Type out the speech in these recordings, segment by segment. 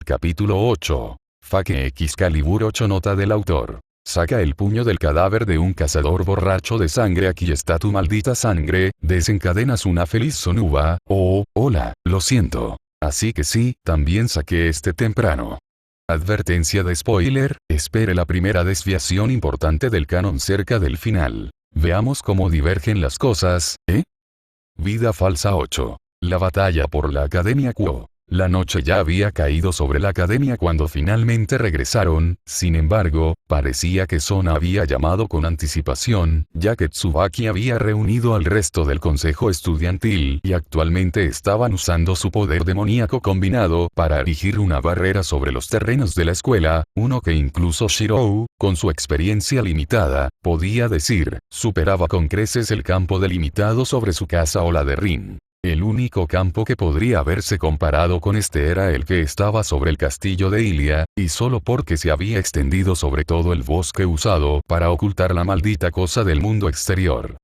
Capítulo 8. Fake Excalibur 8. Nota del autor. Saca el puño del cadáver de un cazador borracho de sangre. Aquí está tu maldita sangre. Desencadenas una feliz sonuba. Oh, hola, lo siento. Así que sí, también saqué este temprano. Advertencia de spoiler, espere la primera desviación importante del canon cerca del final. Veamos cómo divergen las cosas, ¿eh? Vida falsa 8. La batalla por la Academia Quo. La noche ya había caído sobre la academia cuando finalmente regresaron. Sin embargo, parecía que Sona había llamado con anticipación, ya que Tsubaki había reunido al resto del consejo estudiantil y actualmente estaban usando su poder demoníaco combinado para erigir una barrera sobre los terrenos de la escuela, uno que incluso Shirou, con su experiencia limitada, podía decir, superaba con creces el campo delimitado sobre su casa o la de Rin. El único campo que podría haberse comparado con este era el que estaba sobre el castillo de Ilia, y solo porque se había extendido sobre todo el bosque usado para ocultar la maldita cosa del mundo exterior.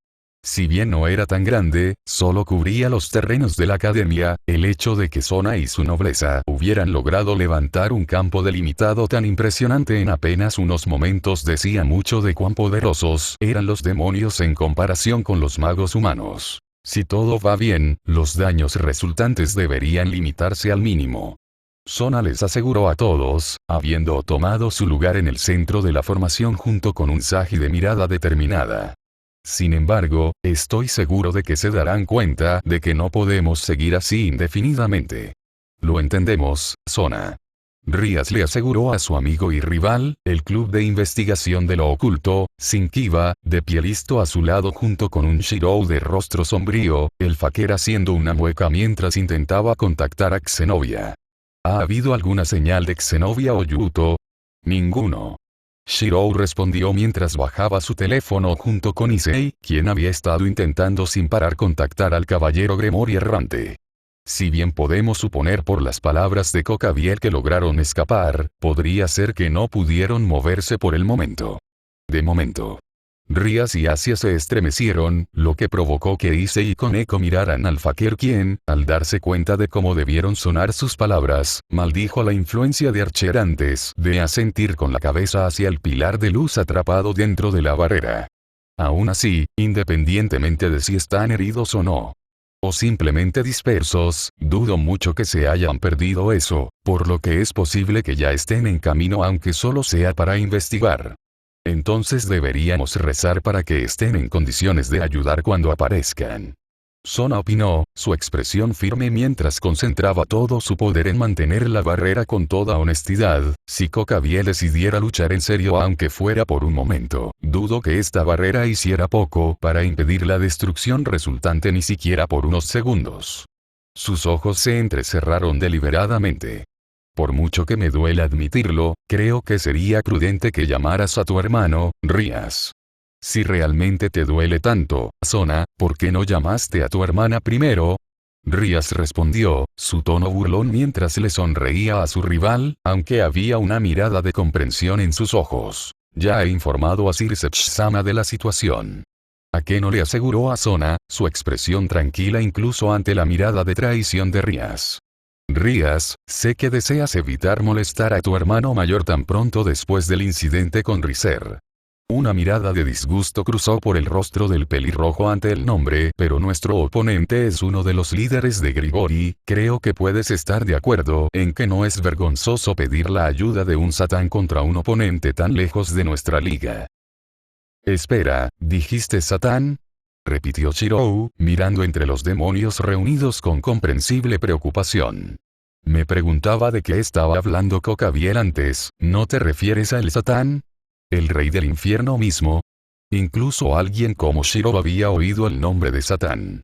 Si bien no era tan grande, solo cubría los terrenos de la academia, el hecho de que Sona y su nobleza hubieran logrado levantar un campo delimitado tan impresionante en apenas unos momentos decía mucho de cuán poderosos eran los demonios en comparación con los magos humanos. Si todo va bien, los daños resultantes deberían limitarse al mínimo. Sona les aseguró a todos, habiendo tomado su lugar en el centro de la formación junto con un Sagi de mirada determinada. Sin embargo, estoy seguro de que se darán cuenta de que no podemos seguir así indefinidamente. Lo entendemos, Sona. Rias le aseguró a su amigo y rival, el club de investigación de lo oculto, Shinkiba, de pie listo a su lado junto con un Shirou de rostro sombrío, el Faker haciendo una mueca mientras intentaba contactar a Xenovia. ¿Ha habido alguna señal de Xenovia o Yuto? Ninguno. Shirou respondió mientras bajaba su teléfono junto con Issei, quien había estado intentando sin parar contactar al caballero Gremory errante. Si bien podemos suponer por las palabras de Cocabiel que lograron escapar, podría ser que no pudieron moverse por el momento. De momento. Rias y Asia se estremecieron, lo que provocó que Issei y Koneko miraran al Faker quien, al darse cuenta de cómo debieron sonar sus palabras, maldijo la influencia de Archer antes de asentir con la cabeza hacia el pilar de luz atrapado dentro de la barrera. Aún así, independientemente de si están heridos o no, o simplemente dispersos, dudo mucho que se hayan perdido eso, por lo que es posible que ya estén en camino aunque solo sea para investigar. Entonces deberíamos rezar para que estén en condiciones de ayudar cuando aparezcan. Sona opinó, su expresión firme mientras concentraba todo su poder en mantener la barrera con toda honestidad. Si Cocabiel decidiera luchar en serio aunque fuera por un momento, dudo que esta barrera hiciera poco para impedir la destrucción resultante ni siquiera por unos segundos. Sus ojos se entrecerraron deliberadamente. Por mucho que me duela admitirlo, creo que sería prudente que llamaras a tu hermano, Rias. Si realmente te duele tanto, Sona, ¿por qué no llamaste a tu hermana primero? Rias respondió, su tono burlón mientras le sonreía a su rival, aunque había una mirada de comprensión en sus ojos. Ya he informado a Sir Sechsama de la situación. Akeno le aseguró a Sona, su expresión tranquila incluso ante la mirada de traición de Rias. Rias, sé que deseas evitar molestar a tu hermano mayor tan pronto después del incidente con Riser. Una mirada de disgusto cruzó por el rostro del pelirrojo ante el nombre, pero nuestro oponente es uno de los líderes de Grigori, creo que puedes estar de acuerdo en que no es vergonzoso pedir la ayuda de un satán contra un oponente tan lejos de nuestra liga. Espera, ¿dijiste satán? Repitió Shirou, mirando entre los demonios reunidos con comprensible preocupación. Me preguntaba de qué estaba hablando Cocabiel antes, ¿no te refieres a el satán? ¿El rey del infierno mismo? Incluso alguien como Shirou había oído el nombre de Satán.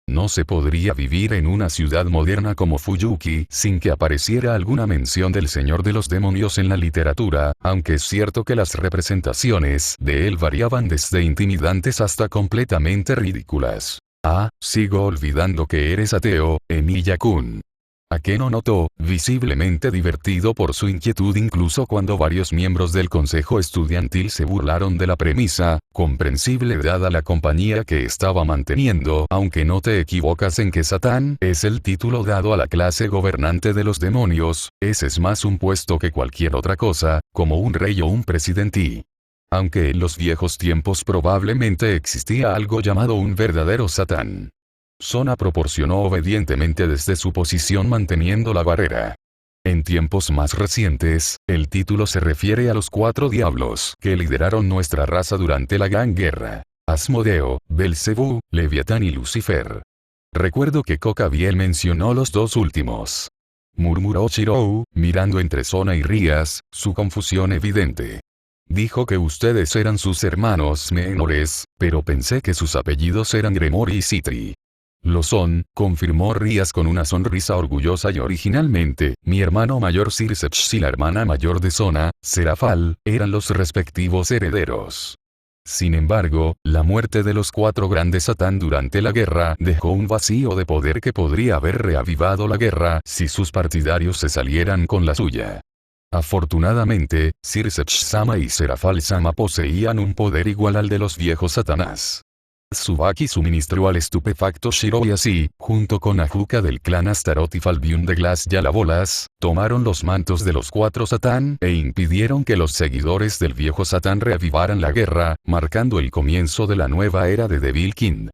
No se podría vivir en una ciudad moderna como Fuyuki sin que apareciera alguna mención del Señor de los Demonios en la literatura, aunque es cierto que las representaciones de él variaban desde intimidantes hasta completamente ridículas. Ah, sigo olvidando que eres ateo, Emiya-kun. Akeno notó, visiblemente divertido por su inquietud incluso cuando varios miembros del consejo estudiantil se burlaron de la premisa, comprensible dada la compañía que estaba manteniendo, aunque no te equivocas en que Satán es el título dado a la clase gobernante de los demonios, ese es más un puesto que cualquier otra cosa, como un rey o un presidente. Aunque en los viejos tiempos probablemente existía algo llamado un verdadero Satán. Sona proporcionó obedientemente desde su posición manteniendo la barrera. En tiempos más recientes, el título se refiere a los 4 diablos que lideraron nuestra raza durante la Gran Guerra. Asmodeo, Belcebú, Leviatán y Lucifer. Recuerdo que Kokabiel mencionó los 2 últimos. Murmuró Shirou, mirando entre Sona y Rías, su confusión evidente. Dijo que ustedes eran sus hermanos menores, pero pensé que sus apellidos eran Gremory y Citri. Lo son, confirmó Rías con una sonrisa orgullosa y originalmente, mi hermano mayor Sirsech y la hermana mayor de Sona, Serafal, eran los respectivos herederos. Sin embargo, la muerte de los 4 grandes Satán durante la guerra dejó un vacío de poder que podría haber reavivado la guerra si sus partidarios se salieran con la suya. Afortunadamente, Sirsech-sama y Serafal-sama poseían un poder igual al de los viejos Satanás. Tsubaki suministró al estupefacto Shirou y así, junto con Ajuka del clan Astaroth y Falbiun de Glass Yalabolas, tomaron los mantos de los 4 Satán e impidieron que los seguidores del viejo Satán reavivaran la guerra, marcando el comienzo de la nueva era de Devil King.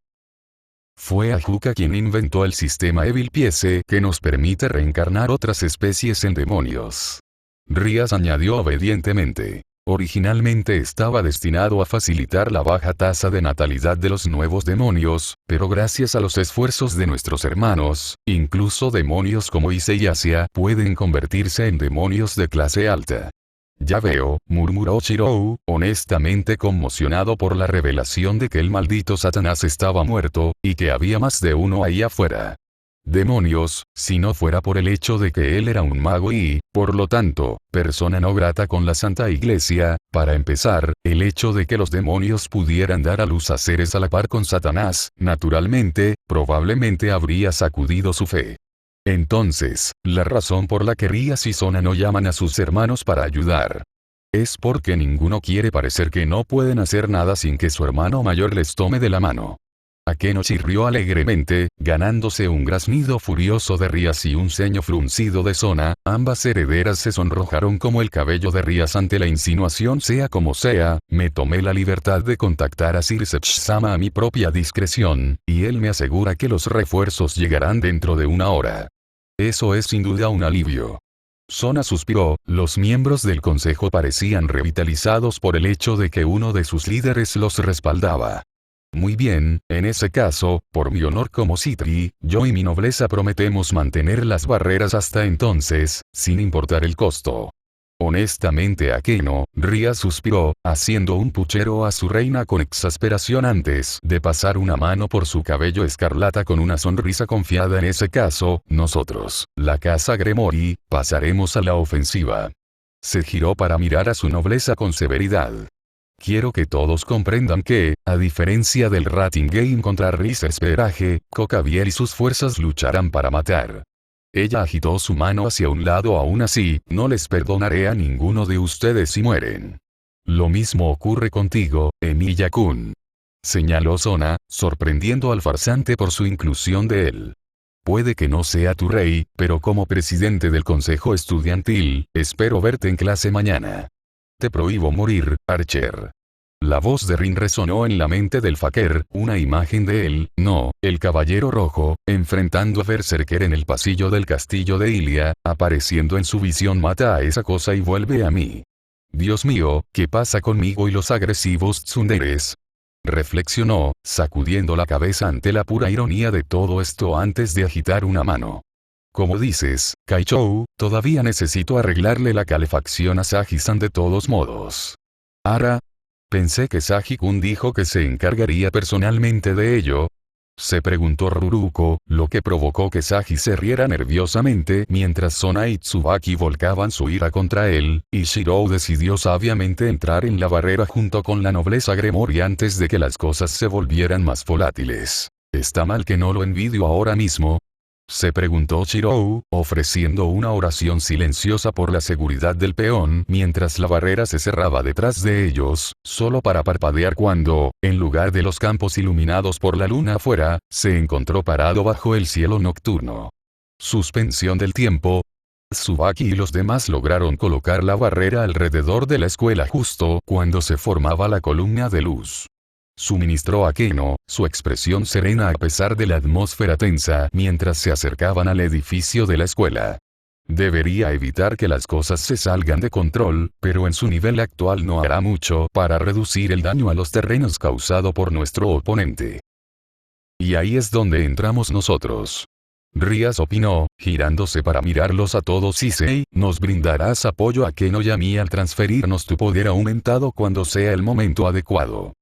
Fue Ajuka quien inventó el sistema Evil Piece que nos permite reencarnar otras especies en demonios. Rías añadió obedientemente. Originalmente estaba destinado a facilitar la baja tasa de natalidad de los nuevos demonios, pero gracias a los esfuerzos de nuestros hermanos, incluso demonios como Issei y Asia pueden convertirse en demonios de clase alta. Ya veo, murmuró Shirou, honestamente conmocionado por la revelación de que el maldito Satanás estaba muerto, y que había más de uno ahí afuera. Demonios, si no fuera por el hecho de que él era un mago y, por lo tanto, persona no grata con la Santa Iglesia, para empezar, el hecho de que los demonios pudieran dar a luz a seres a la par con Satanás, naturalmente, probablemente habría sacudido su fe. Entonces, la razón por la que Rías y Sona no llaman a sus hermanos para ayudar. Es porque ninguno quiere parecer que no pueden hacer nada sin que su hermano mayor les tome de la mano. Akeno chirrió alegremente, ganándose un graznido furioso de Rías y un ceño fruncido de Sona, ambas herederas se sonrojaron como el cabello de Rías ante la insinuación sea como sea, me tomé la libertad de contactar a Sirsech-sama a mi propia discreción, y él me asegura que los refuerzos llegarán dentro de 1 hora. Eso es sin duda un alivio. Sona suspiró, los miembros del consejo parecían revitalizados por el hecho de que uno de sus líderes los respaldaba. Muy bien, en ese caso, por mi honor como Citri, yo y mi nobleza prometemos mantener las barreras hasta entonces, sin importar el costo. Honestamente Akeno, Ría suspiró, haciendo un puchero a su reina con exasperación antes de pasar una mano por su cabello escarlata con una sonrisa confiada en ese caso, nosotros, la casa Gremory, pasaremos a la ofensiva. Se giró para mirar a su nobleza con severidad. Quiero que todos comprendan que, a diferencia del Rating Game contra Riser Sperage, Kokabiel y sus fuerzas lucharán para matar. Ella agitó su mano hacia un lado aún así, no les perdonaré a ninguno de ustedes si mueren. Lo mismo ocurre contigo, Emilia-kun. Señaló Sona, sorprendiendo al farsante por su inclusión de él. Puede que no sea tu rey, pero como presidente del consejo estudiantil, espero verte en clase mañana. Te prohíbo morir, Archer. La voz de Rin resonó en la mente del Faker, una imagen de él, no, el caballero rojo, enfrentando a Berserker en el pasillo del castillo de Ilia, apareciendo en su visión mata a esa cosa y vuelve a mí. Dios mío, ¿qué pasa conmigo y los agresivos tsunderes? Reflexionó, sacudiendo la cabeza ante la pura ironía de todo esto antes de agitar una mano. Como dices, Kaichou, todavía necesito arreglarle la calefacción a Saji-san de todos modos. Ara. Pensé que Saji-kun dijo que se encargaría personalmente de ello. Se preguntó Ruruko, lo que provocó que Saji se riera nerviosamente mientras Sona y Tsubaki volcaban su ira contra él, y Shirou decidió sabiamente entrar en la barrera junto con la nobleza Gremory antes de que las cosas se volvieran más volátiles. ¿Está mal que no lo envidio ahora mismo? se preguntó Shirou, ofreciendo una oración silenciosa por la seguridad del peón mientras la barrera se cerraba detrás de ellos, solo para parpadear cuando, en lugar de los campos iluminados por la luna afuera, se encontró parado bajo el cielo nocturno. Suspensión del tiempo. Tsubaki y los demás lograron colocar la barrera alrededor de la escuela justo cuando se formaba la columna de luz. Suministró a Keno, su expresión serena a pesar de la atmósfera tensa mientras se acercaban al edificio de la escuela. Debería evitar que las cosas se salgan de control, pero en su nivel actual no hará mucho para reducir el daño a los terrenos causado por nuestro oponente. Y ahí es donde entramos nosotros. Rías opinó, girándose para mirarlos a todos. Issei, nos brindarás apoyo a Keno y a mí al transferirnos tu poder aumentado cuando sea el momento adecuado.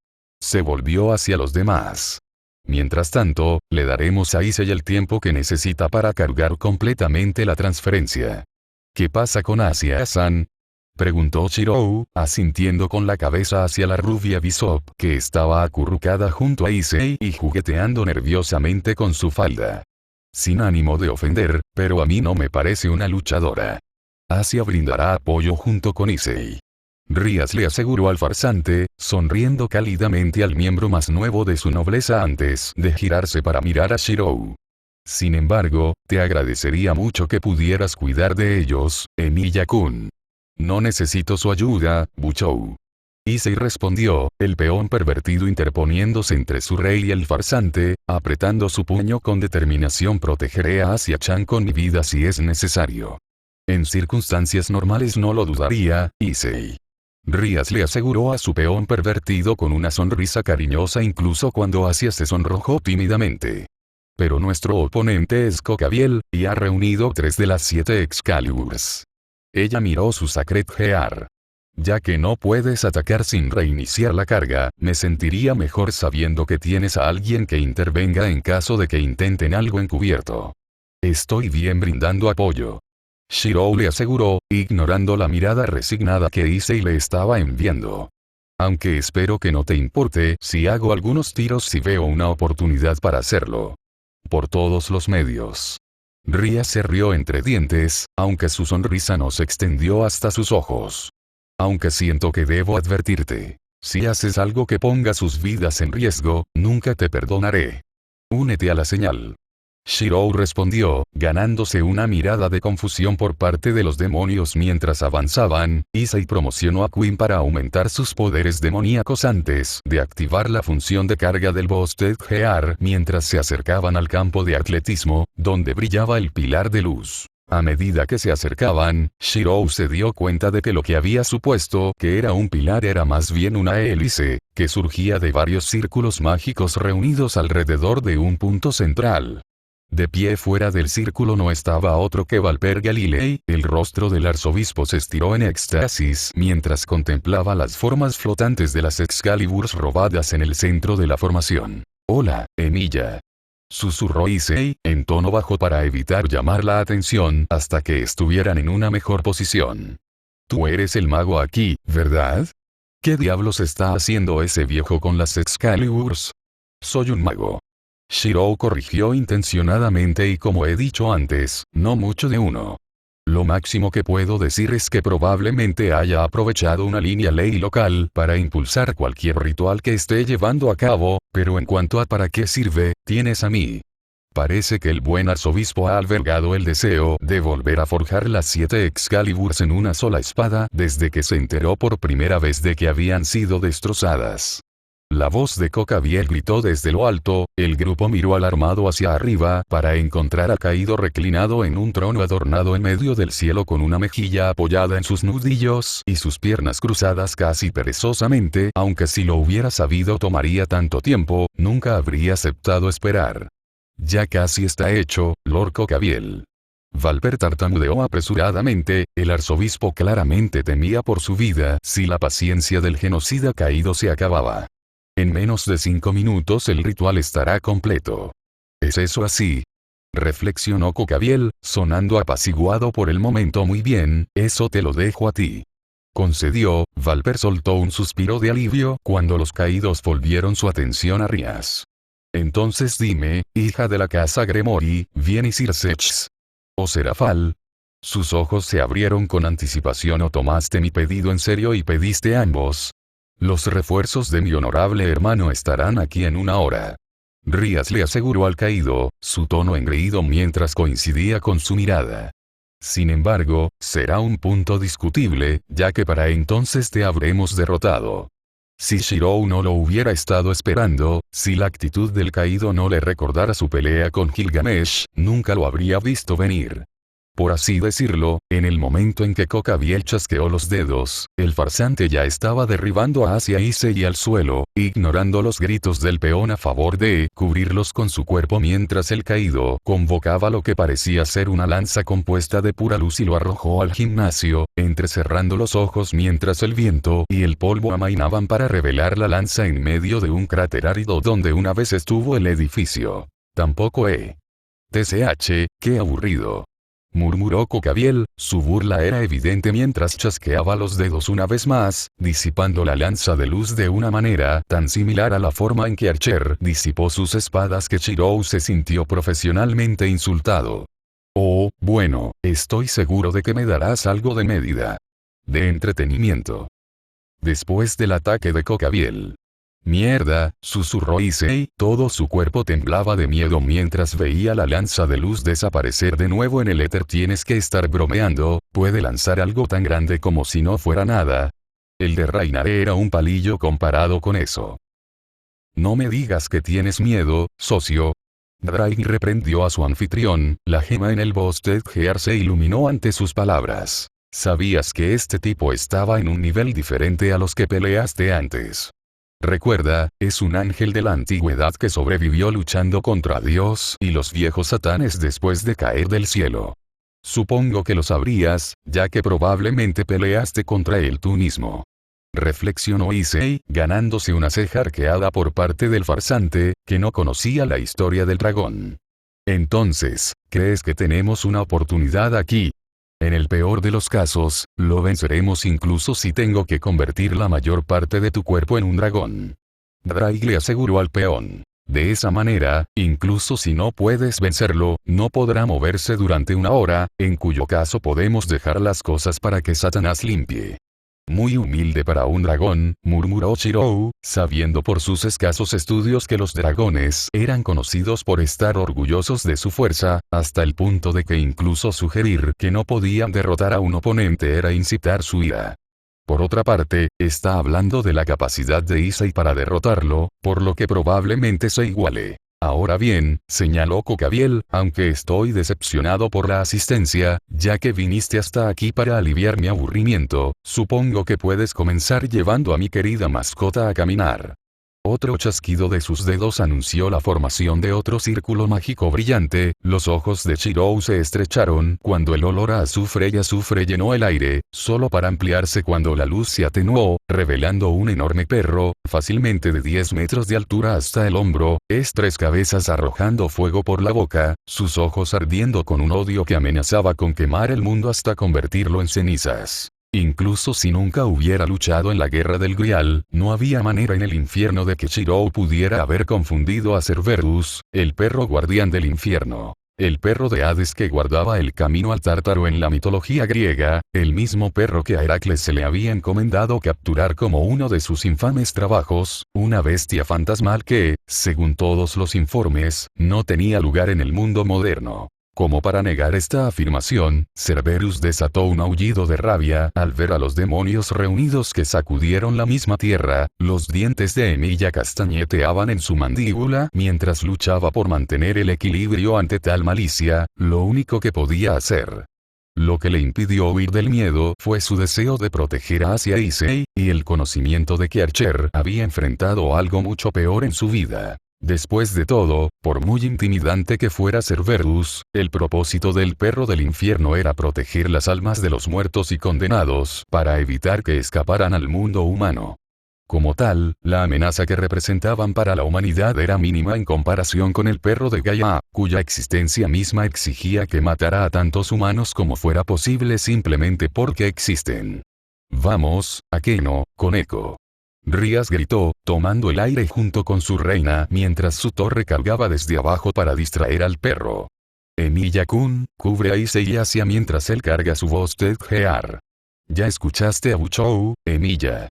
Se volvió hacia los demás. Mientras tanto, le daremos a Issei el tiempo que necesita para cargar completamente la transferencia. ¿Qué pasa con Asia-san? Preguntó Shirou, asintiendo con la cabeza hacia la rubia Bishop que estaba acurrucada junto a Issei y jugueteando nerviosamente con su falda. Sin ánimo de ofender, pero a mí no me parece una luchadora. Asia brindará apoyo junto con Issei. Rías le aseguró al farsante, sonriendo cálidamente al miembro más nuevo de su nobleza antes de girarse para mirar a Shirou. Sin embargo, te agradecería mucho que pudieras cuidar de ellos, Emiya-kun. No necesito su ayuda, Buchou. Issei respondió, el peón pervertido interponiéndose entre su rey y el farsante, apretando su puño con determinación. Protegeré a Asia-chan con mi vida si es necesario. En circunstancias normales no lo dudaría, Issei. Rías le aseguró a su peón pervertido con una sonrisa cariñosa incluso cuando Asia se sonrojó tímidamente. Pero nuestro oponente es Kokabiel, y ha reunido 3 de las 7 Excaliburs. Ella miró su Sacred Gear. Ya que no puedes atacar sin reiniciar la carga, me sentiría mejor sabiendo que tienes a alguien que intervenga en caso de que intenten algo encubierto. Estoy bien brindando apoyo. Shirou le aseguró, ignorando la mirada resignada que Issei le estaba enviando. Aunque espero que no te importe si hago algunos tiros si veo una oportunidad para hacerlo. Por todos los medios. Ria se rió entre dientes, aunque su sonrisa no se extendió hasta sus ojos. Aunque siento que debo advertirte. Si haces algo que ponga sus vidas en riesgo, nunca te perdonaré. Únete a la señal. Shirou respondió, ganándose una mirada de confusión por parte de los demonios mientras avanzaban. Issei promocionó a Queen para aumentar sus poderes demoníacos antes de activar la función de carga del Boosted Gear mientras se acercaban al campo de atletismo, donde brillaba el pilar de luz. A medida que se acercaban, Shirou se dio cuenta de que lo que había supuesto que era un pilar era más bien una hélice, que surgía de varios círculos mágicos reunidos alrededor de un punto central. De pie fuera del círculo no estaba otro que Valper Galilei. El rostro del arzobispo se estiró en éxtasis mientras contemplaba las formas flotantes de las Excaliburs robadas en el centro de la formación. Hola, Emiya. Susurró Issei, en tono bajo para evitar llamar la atención hasta que estuvieran en una mejor posición. Tú eres el mago aquí, ¿verdad? ¿Qué diablos está haciendo ese viejo con las Excaliburs? Soy un mago. Shirou corrigió intencionadamente y como he dicho antes, no mucho de uno. Lo máximo que puedo decir es que probablemente haya aprovechado una línea ley local para impulsar cualquier ritual que esté llevando a cabo, pero en cuanto a para qué sirve, tienes a mí. Parece que el buen arzobispo ha albergado el deseo de volver a forjar las 7 Excaliburs en una sola espada desde que se enteró por primera vez de que habían sido destrozadas. La voz de Kokabiel gritó desde lo alto. El grupo miró alarmado hacia arriba para encontrar a Kaido reclinado en un trono adornado en medio del cielo con una mejilla apoyada en sus nudillos y sus piernas cruzadas casi perezosamente. Aunque si lo hubiera sabido tomaría tanto tiempo, nunca habría aceptado esperar. Ya casi está hecho, Lord Kokabiel. Valper tartamudeó apresuradamente. El arzobispo claramente temía por su vida si la paciencia del genocida Kaido se acababa. En menos de 5 minutos el ritual estará completo. ¿Es eso así? Reflexionó Kokabiel, sonando apaciguado por el momento. Muy bien, eso te lo dejo a ti. Concedió. Valper soltó un suspiro de alivio cuando los caídos volvieron su atención a Rías. Entonces dime, hija de la casa Gremori, ¿vienes Sirsex? ¿O Serafal? Sus ojos se abrieron con anticipación. ¿O tomaste mi pedido en serio y pediste ambos? Los refuerzos de mi honorable hermano estarán aquí en una hora. Rías le aseguró al caído, su tono engreído mientras coincidía con su mirada. Sin embargo, será un punto discutible, ya que para entonces te habremos derrotado. Si Shirou no lo hubiera estado esperando, si la actitud del caído no le recordara su pelea con Gilgamesh, nunca lo habría visto venir. Por así decirlo, en el momento en que Kokabiel chasqueó los dedos, el farsante ya estaba derribando a Asia Issei al suelo, ignorando los gritos del peón a favor de cubrirlos con su cuerpo mientras el caído convocaba lo que parecía ser una lanza compuesta de pura luz y lo arrojó al gimnasio, entrecerrando los ojos mientras el viento y el polvo amainaban para revelar la lanza en medio de un cráter árido donde una vez estuvo el edificio. Tampoco TCH, qué aburrido. Murmuró Kokabiel, su burla era evidente mientras chasqueaba los dedos una vez más, disipando la lanza de luz de una manera tan similar a la forma en que Archer disipó sus espadas que Shirou se sintió profesionalmente insultado. Oh, bueno, estoy seguro de que me darás algo de medida. De entretenimiento. Después del ataque de Kokabiel. Mierda, susurró Issei, todo su cuerpo temblaba de miedo mientras veía la lanza de luz desaparecer de nuevo en el éter. Tienes que estar bromeando, puede lanzar algo tan grande como si no fuera nada. El de Rainare era un palillo comparado con eso. No me digas que tienes miedo, socio. Draig reprendió a su anfitrión, la gema en el Boosted Gear se iluminó ante sus palabras. Sabías que este tipo estaba en un nivel diferente a los que peleaste antes. Recuerda, es un ángel de la antigüedad que sobrevivió luchando contra Dios y los viejos satanes después de caer del cielo. Supongo que lo sabrías, ya que probablemente peleaste contra él tú mismo. Reflexionó Issei, ganándose una ceja arqueada por parte del farsante, que no conocía la historia del dragón. Entonces, ¿crees que tenemos una oportunidad aquí? En el peor de los casos, lo venceremos incluso si tengo que convertir la mayor parte de tu cuerpo en un dragón. Draig le aseguró al peón. De esa manera, incluso si no puedes vencerlo, no podrá moverse durante una hora, en cuyo caso podemos dejar las cosas para que Satanás limpie. Muy humilde para un dragón, murmuró Shirou, sabiendo por sus escasos estudios que los dragones eran conocidos por estar orgullosos de su fuerza, hasta el punto de que incluso sugerir que no podían derrotar a un oponente era incitar su ira. Por otra parte, está hablando de la capacidad de Issei para derrotarlo, por lo que probablemente se iguale. Ahora bien, señaló Kokabiel, aunque estoy decepcionado por la asistencia, ya que viniste hasta aquí para aliviar mi aburrimiento, supongo que puedes comenzar llevando a mi querida mascota a caminar. Otro chasquido de sus dedos anunció la formación de otro círculo mágico brillante, los ojos de Shirou se estrecharon cuando el olor a azufre y azufre llenó el aire, solo para ampliarse cuando la luz se atenuó, revelando un enorme perro, fácilmente de 10 metros de altura hasta el hombro, 3 cabezas arrojando fuego por la boca, sus ojos ardiendo con un odio que amenazaba con quemar el mundo hasta convertirlo en cenizas. Incluso si nunca hubiera luchado en la guerra del Grial, no había manera en el infierno de que Shirou pudiera haber confundido a Cerberus, el perro guardián del infierno. El perro de Hades que guardaba el camino al Tártaro en la mitología griega, el mismo perro que a Heracles se le había encomendado capturar como uno de sus infames trabajos, una bestia fantasmal que, según todos los informes, no tenía lugar en el mundo moderno. Como para negar esta afirmación, Cerberus desató un aullido de rabia al ver a los demonios reunidos que sacudieron la misma tierra, los dientes de Emilia castañeteaban en su mandíbula mientras luchaba por mantener el equilibrio ante tal malicia, lo único que podía hacer. Lo que le impidió huir del miedo fue su deseo de proteger a Asia Issei, y el conocimiento de que Archer había enfrentado algo mucho peor en su vida. Después de todo, por muy intimidante que fuera Cerberus, el propósito del perro del infierno era proteger las almas de los muertos y condenados para evitar que escaparan al mundo humano. Como tal, la amenaza que representaban para la humanidad era mínima en comparación con el perro de Gaia, cuya existencia misma exigía que matara a tantos humanos como fuera posible simplemente porque existen. Vamos, Akeno, Koneko. Rías gritó, tomando el aire junto con su reina mientras su torre cargaba desde abajo para distraer al perro. Emilia-kun, cubre a Issei hacia mientras él carga su voz Ted Gear. ¿Ya escuchaste a Buchou, Emilia?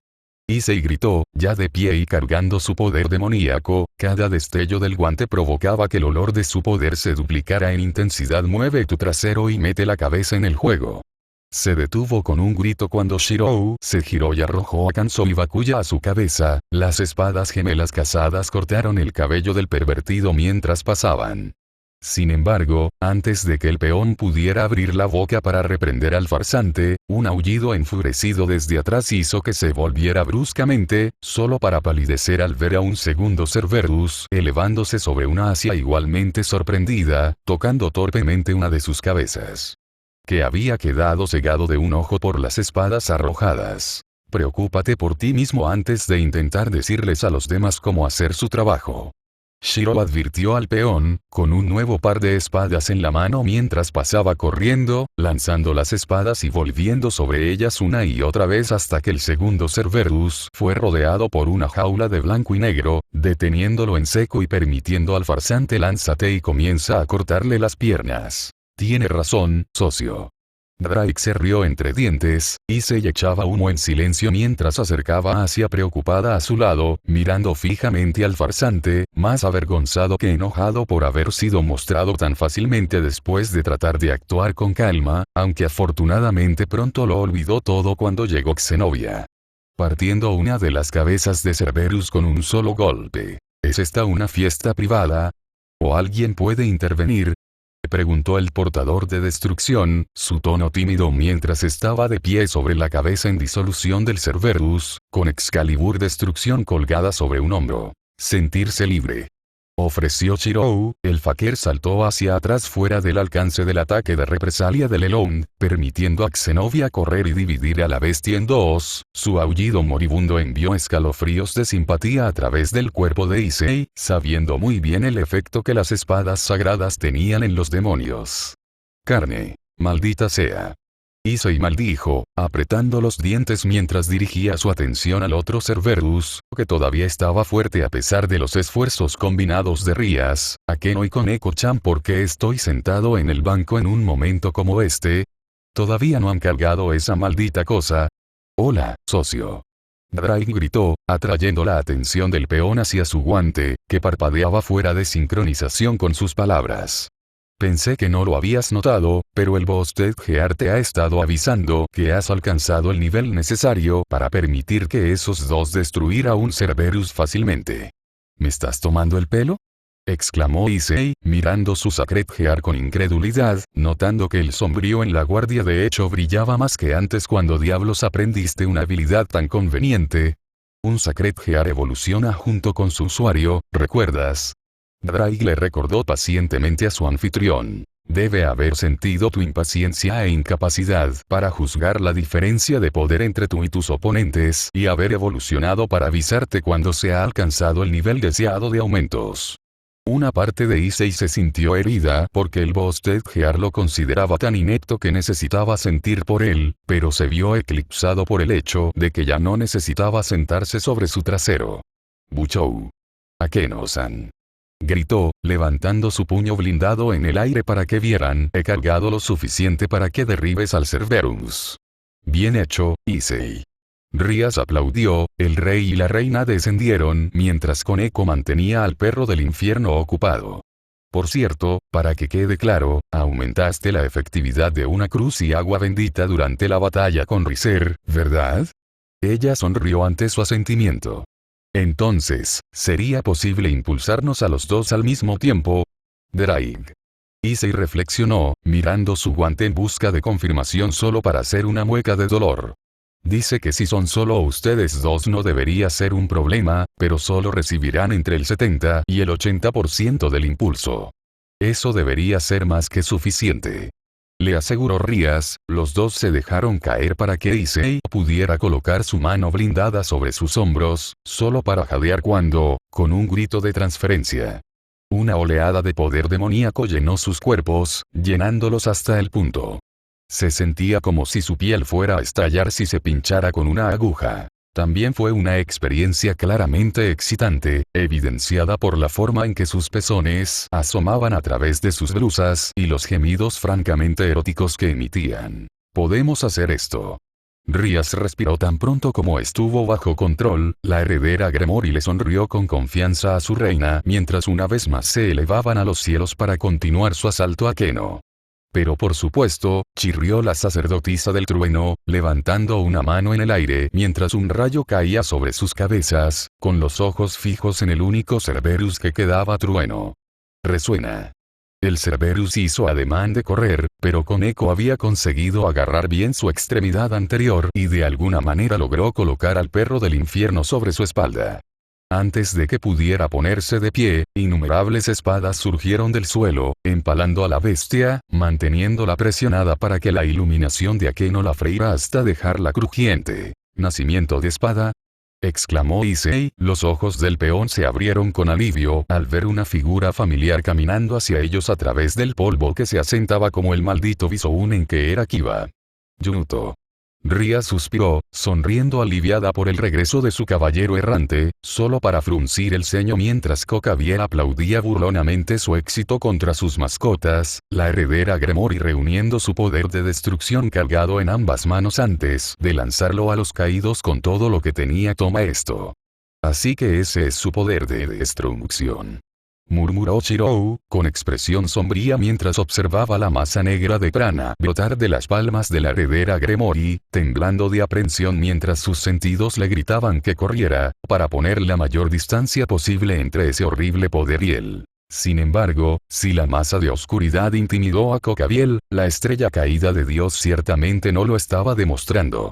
Issei gritó, ya de pie y cargando su poder demoníaco, cada destello del guante provocaba que el olor de su poder se duplicara en intensidad. Mueve tu trasero y mete la cabeza en el juego. Se detuvo con un grito cuando Shirou se giró y arrojó a Kanzo y Bakuya a su cabeza. Las espadas gemelas casadas cortaron el cabello del pervertido mientras pasaban. Sin embargo, antes de que el peón pudiera abrir la boca para reprender al farsante, un aullido enfurecido desde atrás hizo que se volviera bruscamente, solo para palidecer al ver a un segundo Cerberus elevándose sobre una asia igualmente sorprendida, tocando torpemente una de sus cabezas. Que había quedado cegado de un ojo por las espadas arrojadas. Preocúpate por ti mismo antes de intentar decirles a los demás cómo hacer su trabajo. Shiro advirtió al peón, con un nuevo par de espadas en la mano mientras pasaba corriendo, lanzando las espadas y volviendo sobre ellas una y otra vez hasta que el segundo Cerberus fue rodeado por una jaula de blanco y negro, deteniéndolo en seco y permitiendo al farsante lánzate y comienza a cortarle las piernas. Tiene razón, socio. Drake se rió entre dientes, y se echaba humo en silencio mientras acercaba a Asia preocupada a su lado, mirando fijamente al farsante, más avergonzado que enojado por haber sido mostrado tan fácilmente después de tratar de actuar con calma, aunque afortunadamente pronto lo olvidó todo cuando llegó Xenovia. Partiendo una de las cabezas de Cerberus con un solo golpe. ¿Es esta una fiesta privada? ¿O alguien puede intervenir? Preguntó el portador de destrucción, su tono tímido mientras estaba de pie sobre la cabeza en disolución del Cerberus, con Excalibur destrucción colgada sobre un hombro. Sentirse libre. Ofreció Shirou. El fakir saltó hacia atrás fuera del alcance del ataque de represalia del Elond, permitiendo a Xenovia correr y dividir a la bestia en dos. Su aullido moribundo envió escalofríos de simpatía a través del cuerpo de Issei, sabiendo muy bien el efecto que las espadas sagradas tenían en los demonios. Carne. Maldita sea. Issei maldijo, apretando los dientes mientras dirigía su atención al otro Cerberus, que todavía estaba fuerte a pesar de los esfuerzos combinados de Rías, Akeno y Koneko-chan. ¿Por qué estoy sentado en el banco en un momento como este? ¿Todavía no han cargado esa maldita cosa? Hola, socio. Drake gritó, atrayendo la atención del peón hacia su guante, que parpadeaba fuera de sincronización con sus palabras. Pensé que no lo habías notado, pero el boss Ted Gear te ha estado avisando que has alcanzado el nivel necesario para permitir que esos dos destruir a un Cerberus fácilmente. ¿Me estás tomando el pelo? Exclamó Issei, mirando su Sacred Gear con incredulidad, notando que el sombrío en la guardia de hecho brillaba más que antes. ¿Cuando diablos aprendiste una habilidad tan conveniente? Un Sacred Gear evoluciona junto con su usuario, ¿recuerdas? Drake le recordó pacientemente a su anfitrión. Debe haber sentido tu impaciencia e incapacidad para juzgar la diferencia de poder entre tú y tus oponentes y haber evolucionado para avisarte cuando se ha alcanzado el nivel deseado de aumentos. Una parte de Issei se sintió herida porque el boss Ted Gear lo consideraba tan inepto que necesitaba sentir por él, pero se vio eclipsado por el hecho de que ya no necesitaba sentarse sobre su trasero. Buchou. Akeno-san. Gritó, levantando su puño blindado en el aire para que vieran. He cargado lo suficiente para que derribes al Cerberus. Bien hecho, Issei. Rías aplaudió, el rey y la reina descendieron mientras Koneko mantenía al perro del infierno ocupado. Por cierto, para que quede claro, aumentaste la efectividad de una cruz y agua bendita durante la batalla con Riser, ¿verdad? Ella sonrió ante su asentimiento. Entonces, ¿sería posible impulsarnos a los dos al mismo tiempo? Drake. Issei reflexionó, mirando su guante en busca de confirmación solo para hacer una mueca de dolor. Dice que si son solo ustedes dos no debería ser un problema, pero solo recibirán entre el 70 y el 80% del impulso. Eso debería ser más que suficiente. Le aseguró Rías. Los dos se dejaron caer para que Issei pudiera colocar su mano blindada sobre sus hombros, solo para jadear cuando, con un grito de transferencia, una oleada de poder demoníaco llenó sus cuerpos, llenándolos hasta el punto. Se sentía como si su piel fuera a estallar si se pinchara con una aguja. También fue una experiencia claramente excitante, evidenciada por la forma en que sus pezones asomaban a través de sus blusas y los gemidos francamente eróticos que emitían. «Podemos hacer esto». Rías respiró tan pronto como estuvo bajo control. La heredera Gremory le sonrió con confianza a su reina mientras una vez más se elevaban a los cielos para continuar su asalto a Keno. Pero por supuesto, chirrió la sacerdotisa del trueno, levantando una mano en el aire mientras un rayo caía sobre sus cabezas, con los ojos fijos en el único Cerberus que quedaba. Trueno. Resuena. El Cerberus hizo ademán de correr, pero Koneko había conseguido agarrar bien su extremidad anterior y de alguna manera logró colocar al perro del infierno sobre su espalda. Antes de que pudiera ponerse de pie, innumerables espadas surgieron del suelo, empalando a la bestia, manteniéndola presionada para que la iluminación de Akeno la freira hasta dejarla crujiente. «¿Nacimiento de espada?», exclamó Issei. Los ojos del peón se abrieron con alivio al ver una figura familiar caminando hacia ellos a través del polvo que se asentaba como el maldito Vizounen que era Kiba. «Yuto». Ria suspiró, sonriendo aliviada por el regreso de su caballero errante, solo para fruncir el ceño mientras Kokabiel aplaudía burlonamente su éxito contra sus mascotas, la heredera Gremory reuniendo su poder de destrucción cargado en ambas manos antes de lanzarlo a los caídos con todo lo que tenía. «Toma esto». «Así que ese es su poder de destrucción», murmuró Shirou, con expresión sombría mientras observaba la masa negra de prana brotar de las palmas de la heredera Gremory, temblando de aprensión mientras sus sentidos le gritaban que corriera, para poner la mayor distancia posible entre ese horrible poder y él. Sin embargo, si la masa de oscuridad intimidó a Kokabiel, la estrella caída de Dios ciertamente no lo estaba demostrando.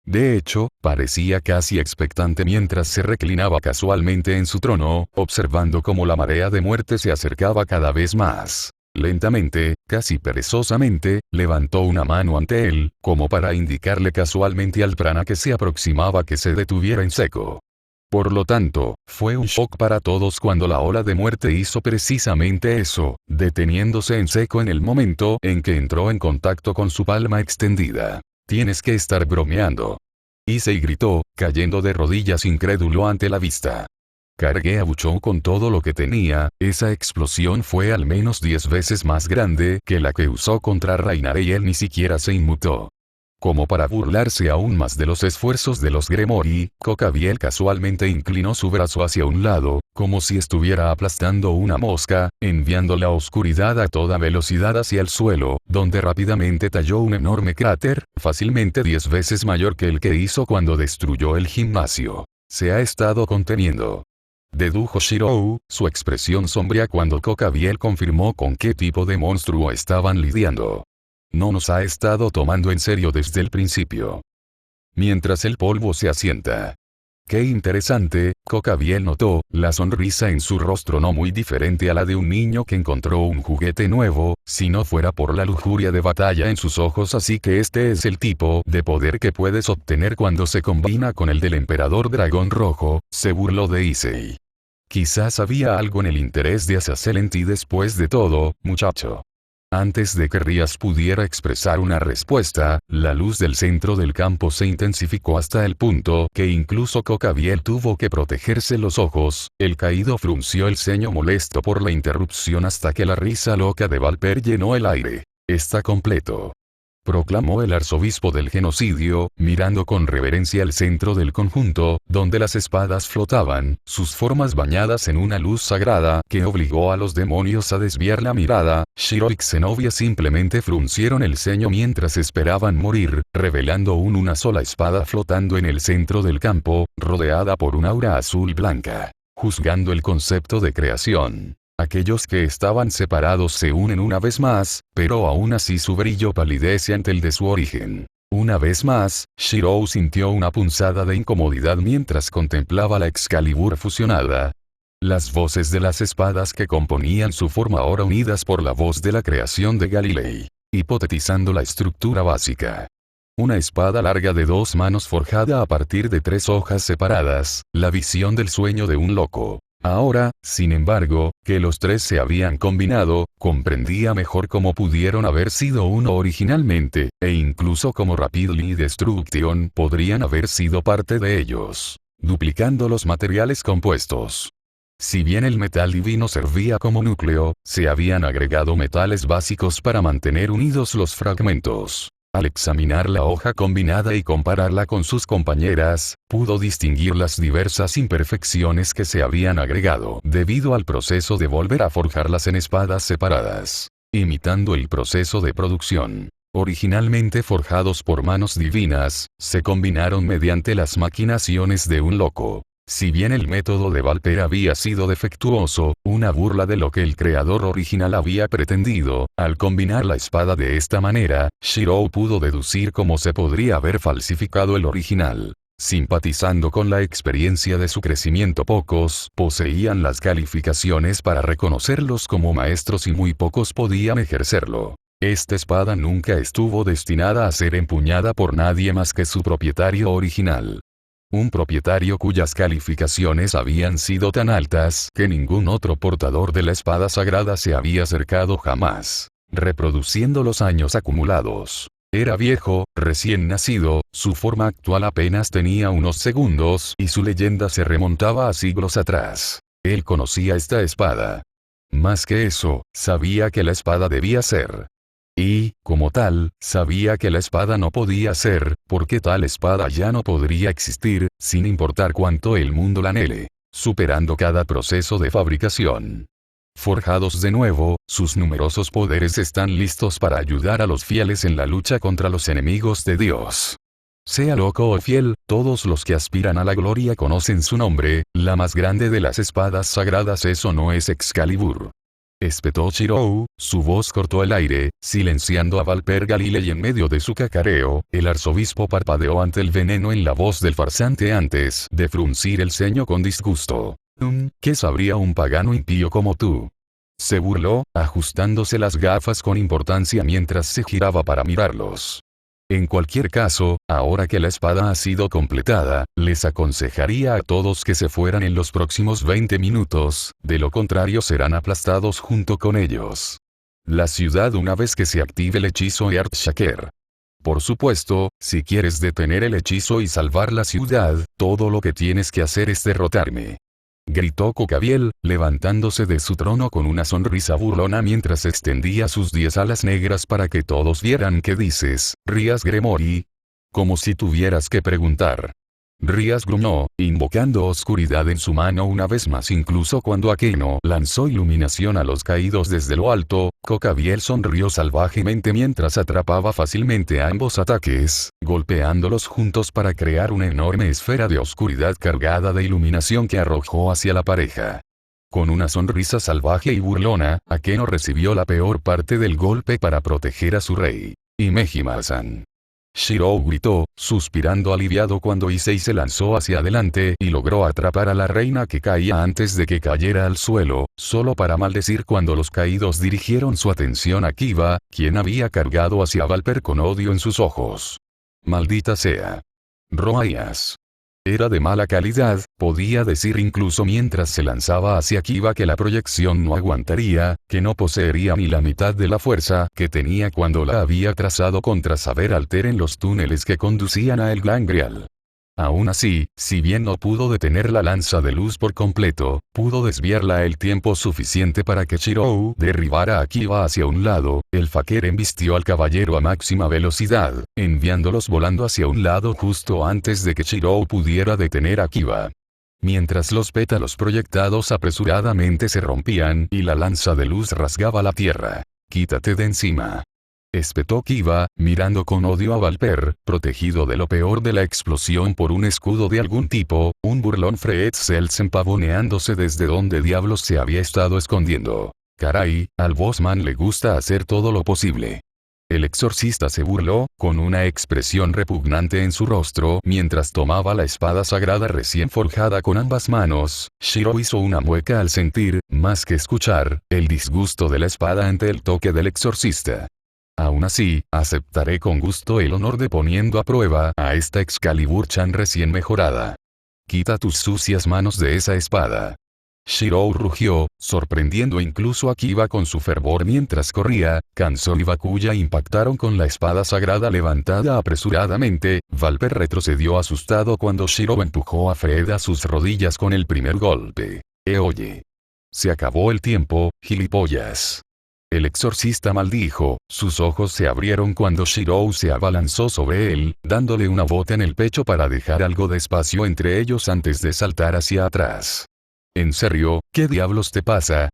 De hecho, parecía casi expectante mientras se reclinaba casualmente en su trono, observando cómo la marea de muerte se acercaba cada vez más. Lentamente, casi perezosamente, levantó una mano ante él, como para indicarle casualmente al prana que se aproximaba que se detuviera en seco. Por lo tanto, fue un shock para todos cuando la ola de muerte hizo precisamente eso, deteniéndose en seco en el momento en que entró en contacto con su palma extendida. «Tienes que estar bromeando». Issei gritó, cayendo de rodillas incrédulo ante la vista. Cargué a Buchou con todo lo que tenía. Esa explosión fue al menos 10 veces más grande que la que usó contra Rainare y él ni siquiera se inmutó. Como para burlarse aún más de los esfuerzos de los Gremory, Kokabiel casualmente inclinó su brazo hacia un lado, como si estuviera aplastando una mosca, enviando la oscuridad a toda velocidad hacia el suelo, donde rápidamente talló un enorme cráter, fácilmente 10 veces mayor que el que hizo cuando destruyó el gimnasio. «Se ha estado conteniendo», dedujo Shirou, su expresión sombría cuando Kokabiel confirmó con qué tipo de monstruo estaban lidiando. «No nos ha estado tomando en serio desde el principio». Mientras el polvo se asienta. «Qué interesante», Kokabiel notó, la sonrisa en su rostro no muy diferente a la de un niño que encontró un juguete nuevo, si no fuera por la lujuria de batalla en sus ojos. «Así que este es el tipo de poder que puedes obtener cuando se combina con el del emperador dragón rojo», se burló de Issei. «Quizás había algo en el interés de Azazel en ti después de todo, muchacho». Antes de que Rías pudiera expresar una respuesta, la luz del centro del campo se intensificó hasta el punto que incluso Kokabiel tuvo que protegerse los ojos. El caído frunció el ceño molesto por la interrupción hasta que la risa loca de Valper llenó el aire. «Está completo», proclamó el arzobispo del genocidio, mirando con reverencia el centro del conjunto, donde las espadas flotaban, sus formas bañadas en una luz sagrada que obligó a los demonios a desviar la mirada. Shiro y Zenobia simplemente fruncieron el ceño mientras esperaban morir, revelando una sola espada flotando en el centro del campo, rodeada por un aura azul blanca. Juzgando el concepto de creación. Aquellos que estaban separados se unen una vez más, pero aún así su brillo palidece ante el de su origen. Una vez más, Shirou sintió una punzada de incomodidad mientras contemplaba la Excalibur fusionada. Las voces de las espadas que componían su forma ahora unidas por la voz de la creación de Galilei. Hipotetizando la estructura básica. Una espada larga de 2 manos forjada a partir de 3 hojas separadas, la visión del sueño de un loco. Ahora, sin embargo, que los tres se habían combinado, comprendía mejor cómo pudieron haber sido uno originalmente, e incluso cómo Rapidly Destruction podrían haber sido parte de ellos, duplicando los materiales compuestos. Si bien el metal divino servía como núcleo, se habían agregado metales básicos para mantener unidos los fragmentos. Al examinar la hoja combinada y compararla con sus compañeras, pudo distinguir las diversas imperfecciones que se habían agregado debido al proceso de volver a forjarlas en espadas separadas, imitando el proceso de producción. Originalmente forjados por manos divinas, se combinaron mediante las maquinaciones de un loco. Si bien el método de Valper había sido defectuoso, una burla de lo que el creador original había pretendido, al combinar la espada de esta manera, Shirou pudo deducir cómo se podría haber falsificado el original. Simpatizando con la experiencia de su crecimiento, pocos poseían las calificaciones para reconocerlos como maestros y muy pocos podían ejercerlo. Esta espada nunca estuvo destinada a ser empuñada por nadie más que su propietario original. Un propietario cuyas calificaciones habían sido tan altas que ningún otro portador de la espada sagrada se había acercado jamás, reproduciendo los años acumulados. Era viejo, recién nacido, su forma actual apenas tenía unos segundos y su leyenda se remontaba a siglos atrás. Él conocía esta espada. Más que eso, sabía que la espada debía ser. Y, como tal, sabía que la espada no podía ser, porque tal espada ya no podría existir, sin importar cuánto el mundo la anhele, superando cada proceso de fabricación. Forjados de nuevo, sus numerosos poderes están listos para ayudar a los fieles en la lucha contra los enemigos de Dios. Sea loco o fiel, todos los que aspiran a la gloria conocen su nombre, la más grande de las espadas sagradas es o no es Excalibur. Espetó Shirou, su voz cortó el aire, silenciando a Valper Galilei en medio de su cacareo. El arzobispo parpadeó ante el veneno en la voz del farsante antes de fruncir el ceño con disgusto. ¿Qué sabría un pagano impío como tú? Se burló, ajustándose las gafas con importancia mientras se giraba para mirarlos. En cualquier caso, ahora que la espada ha sido completada, les aconsejaría a todos que se fueran en los próximos 20 minutos, de lo contrario serán aplastados junto con ellos. La ciudad una vez que se active el hechizo Earthshaker. Por supuesto, si quieres detener el hechizo y salvar la ciudad, todo lo que tienes que hacer es derrotarme. Gritó Cocabiel, levantándose de su trono con una sonrisa burlona mientras extendía sus 10 alas negras para que todos vieran qué dices, Rías Gremory. Como si tuvieras que preguntar. Rías gruñó, invocando oscuridad en su mano una vez más. Incluso cuando Akeno lanzó iluminación a los caídos desde lo alto, Cocabiel sonrió salvajemente mientras atrapaba fácilmente ambos ataques, golpeándolos juntos para crear una enorme esfera de oscuridad cargada de iluminación que arrojó hacia la pareja. Con una sonrisa salvaje y burlona, Akeno recibió la peor parte del golpe para proteger a su rey. Imehima-san. Shirou gritó, suspirando aliviado cuando Issei se lanzó hacia adelante y logró atrapar a la reina que caía antes de que cayera al suelo, solo para maldecir cuando los caídos dirigieron su atención a Kiba, quien había cargado hacia Valper con odio en sus ojos. Maldita sea. Roaias. Era de mala calidad, podía decir incluso mientras se lanzaba hacia Kiba que la proyección no aguantaría, que no poseería ni la mitad de la fuerza que tenía cuando la había trazado contra Saber Alter en los túneles que conducían a El Glangreal. Aún así, si bien no pudo detener la lanza de luz por completo, pudo desviarla el tiempo suficiente para que Shirou derribara a Kiba hacia un lado. El Faker embistió al caballero a máxima velocidad, enviándolos volando hacia un lado justo antes de que Shirou pudiera detener a Kiba. Mientras los pétalos proyectados apresuradamente se rompían y la lanza de luz rasgaba la tierra. «Quítate de encima», espetó Kiba, mirando con odio a Valper, protegido de lo peor de la explosión por un escudo de algún tipo, un burlón Freetzelsen pavoneándose desde donde diablos se había estado escondiendo. Caray, al Bossman le gusta hacer todo lo posible. El exorcista se burló, con una expresión repugnante en su rostro mientras tomaba la espada sagrada recién forjada con ambas manos. Shirou hizo una mueca al sentir, más que escuchar, el disgusto de la espada ante el toque del exorcista. Aún así, aceptaré con gusto el honor de poniendo a prueba a esta Excalibur-chan recién mejorada. Quita tus sucias manos de esa espada. Shirou rugió, sorprendiendo incluso a Kiba con su fervor mientras corría. Kanzo y Bakuya impactaron con la espada sagrada levantada apresuradamente. Valper retrocedió asustado cuando Shirou empujó a Fred a sus rodillas con el primer golpe. Oye. Se acabó el tiempo, gilipollas. El exorcista maldijo, sus ojos se abrieron cuando Shirou se abalanzó sobre él, dándole una bota en el pecho para dejar algo de espacio entre ellos antes de saltar hacia atrás. ¿En serio, qué diablos te pasa?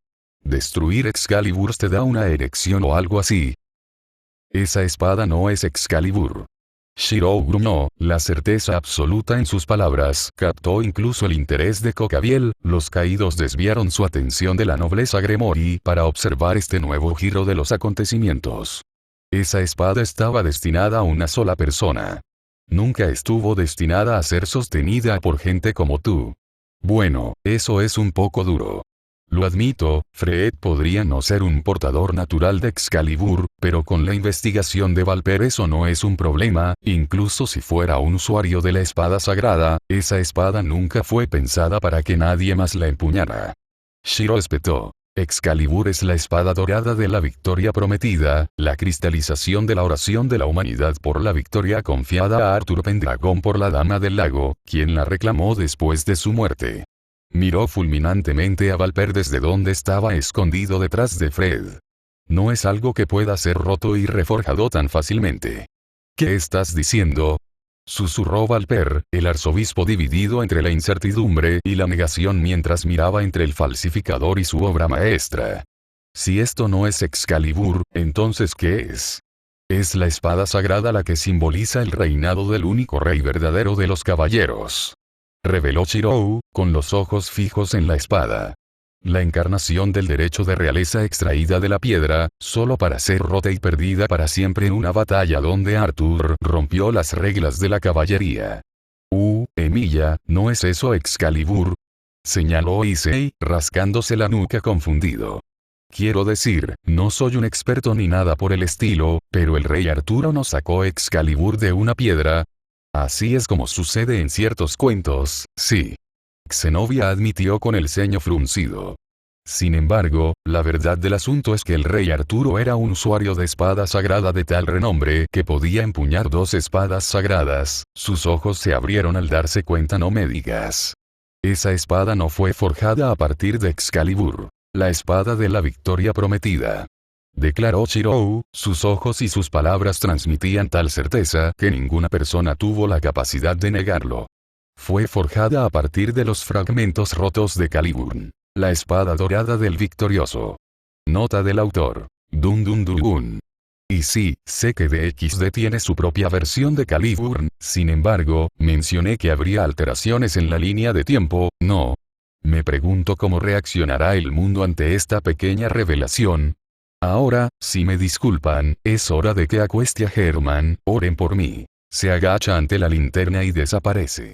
¿Destruir Excalibur te da una erección o algo así? Esa espada no es Excalibur. Shirou gruñó, la certeza absoluta en sus palabras captó incluso el interés de Kokabiel. Los caídos desviaron su atención de la nobleza Gremori para observar este nuevo giro de los acontecimientos. Esa espada estaba destinada a una sola persona. Nunca estuvo destinada a ser sostenida por gente como tú. Bueno, eso es un poco duro. Lo admito, Fred podría no ser un portador natural de Excalibur, pero con la investigación de Valper eso no es un problema. Incluso si fuera un usuario de la espada sagrada, esa espada nunca fue pensada para que nadie más la empuñara. Shiro espetó. Excalibur es la espada dorada de la victoria prometida, la cristalización de la oración de la humanidad por la victoria confiada a Arthur Pendragon por la Dama del Lago, quien la reclamó después de su muerte. Miró fulminantemente a Valper desde donde estaba escondido detrás de Fred. No es algo que pueda ser roto y reforjado tan fácilmente. ¿Qué estás diciendo? Susurró Valper, el arzobispo dividido entre la incertidumbre y la negación mientras miraba entre el falsificador y su obra maestra. Si esto no es Excalibur, entonces ¿qué es? Es la espada sagrada la que simboliza el reinado del único rey verdadero de los caballeros. Reveló Shirou, con los ojos fijos en la espada. La encarnación del derecho de realeza extraída de la piedra, solo para ser rota y perdida para siempre en una batalla donde Arthur rompió las reglas de la caballería. Emilia, ¿no es eso Excalibur? Señaló Issei, rascándose la nuca confundido. Quiero decir, no soy un experto ni nada por el estilo, pero el rey Arturo no sacó Excalibur de una piedra. Así es como sucede en ciertos cuentos, sí. Zenobia admitió con el ceño fruncido. Sin embargo, la verdad del asunto es que el rey Arturo era un usuario de espada sagrada de tal renombre que podía empuñar 2 espadas sagradas. Sus ojos se abrieron al darse cuenta. No me digas. Esa espada no fue forjada a partir de Excalibur, la espada de la victoria prometida. Declaró Shirou, sus ojos y sus palabras transmitían tal certeza que ninguna persona tuvo la capacidad de negarlo. Fue forjada a partir de los fragmentos rotos de Caliburn, la espada dorada del victorioso. Nota del autor. Dun dun dun. Y sí, sé que DXD tiene su propia versión de Caliburn, sin embargo, mencioné que habría alteraciones en la línea de tiempo, ¿no? Me pregunto cómo reaccionará el mundo ante esta pequeña revelación. Ahora, si me disculpan, es hora de que acueste a Herman. Oren por mí. Se agacha ante la linterna y desaparece.